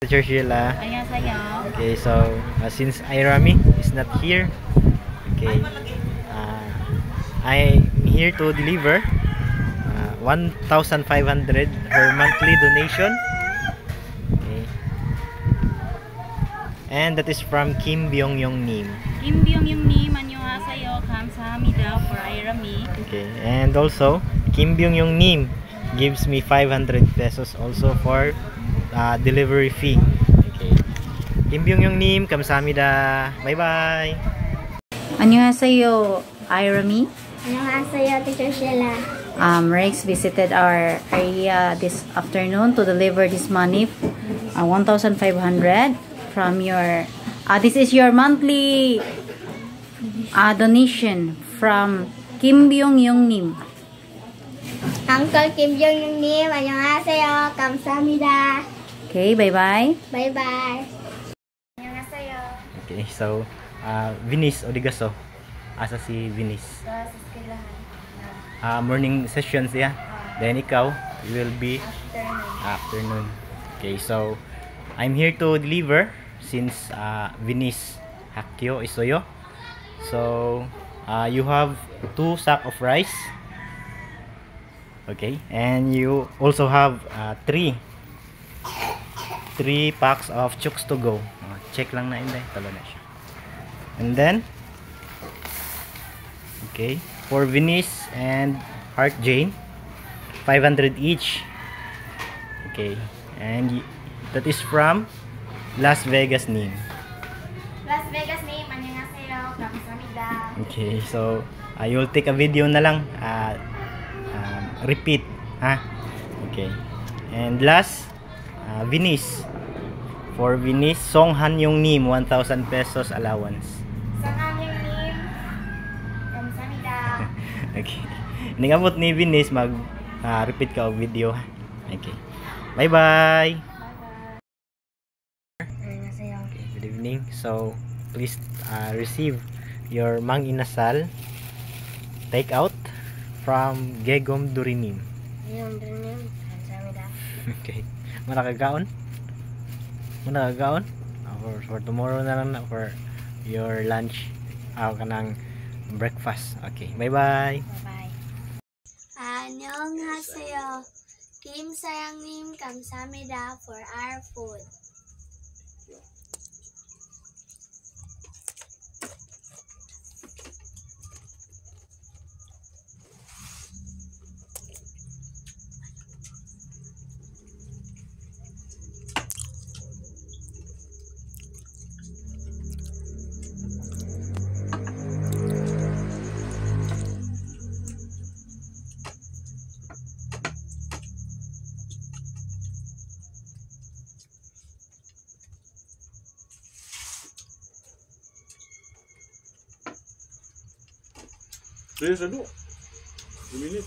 Teacher Sheila. 안녕하세요. Okay, so since Irami is not here, okay, I'm here to deliver 1,500 her monthly donation. Okay, and that is from Kim Byung-yong Nim. 김병영님 안녕하세요. 감사합니다 for Irami. Okay, and also Kim Byung-yong Nim gives me 500 pesos also for delivery fee. Okay, Kim Byung-yong Nim, 감사합니다. Bye bye. 안녕하세요, Irami. 안녕하세요, Teacher Sheila. Rex visited our area this afternoon to deliver this money, 1,500 from your. This is your monthly donation from Kim Byung-yong Nim. Uncle Kim Jong-nim, 안녕하세요. 감사합니다. Okay, bye-bye. Bye-bye. 안녕하세요. Okay, so Vinis Odigaso. Asa si Vinis? Sa eskwelahan. Morning sessions ya. Then ikaw, you will be Afternoon. afternoon. Okay, so I'm here to deliver since Vinis Hakyo Isoyo. So you have 2 sack of rice. Okay, and you also have 3 packs of chooks to go. Check lang na inday, talo na siya. And then okay, for Vinis and Heart Jane, 500 each. Okay, and that is from Las Vegas Nim. Las Vegas name, 안녕하세요. 감사합니다. Okay, so you'll take a video na lang, repeat ha. Okay, and last Vinis, for Vinis Songhan yung Nim, 1,000 pesos allowance. Sangan yung name. 감사합니다. Okay, ningabot ni Vinis mag repeat ka og video ha. Okay, bye bye. 안녕하세요. Okay, good evening. So please receive your mang inasal take out from Gegom Durinim. 안녕하세요. 감사합니다. Okay, manakagaon for tomorrow na lang na for your lunch kanang breakfast. Okay, bye bye. Bye-bye. 안녕하세요. Kim 사장님, 감사합니다 for our food. Tres ano? 2 minutes.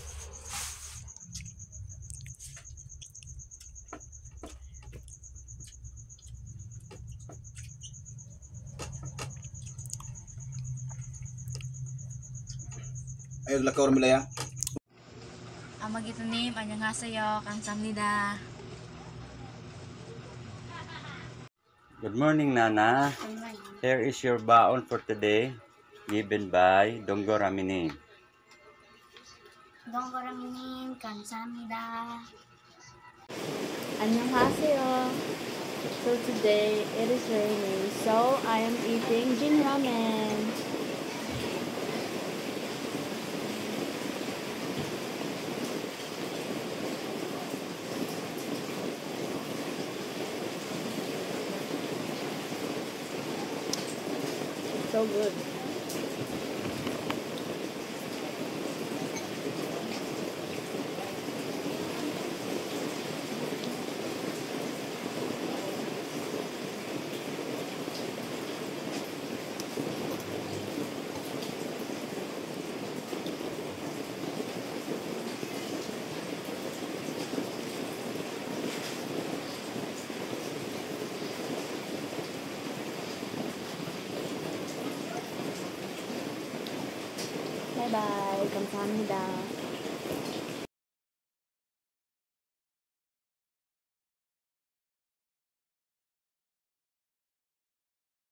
Ayo lakawar milaya. Magitunim, 안녕하세요. 감사합니다. Good morning, Nana. Here is your baon for today, given by Donggo Ramini. 동그라미님, 감사합니다. 안녕하세요. So today it is raining, so I am eating Jin ramen. It's so good. Bye bye. 감사합니다.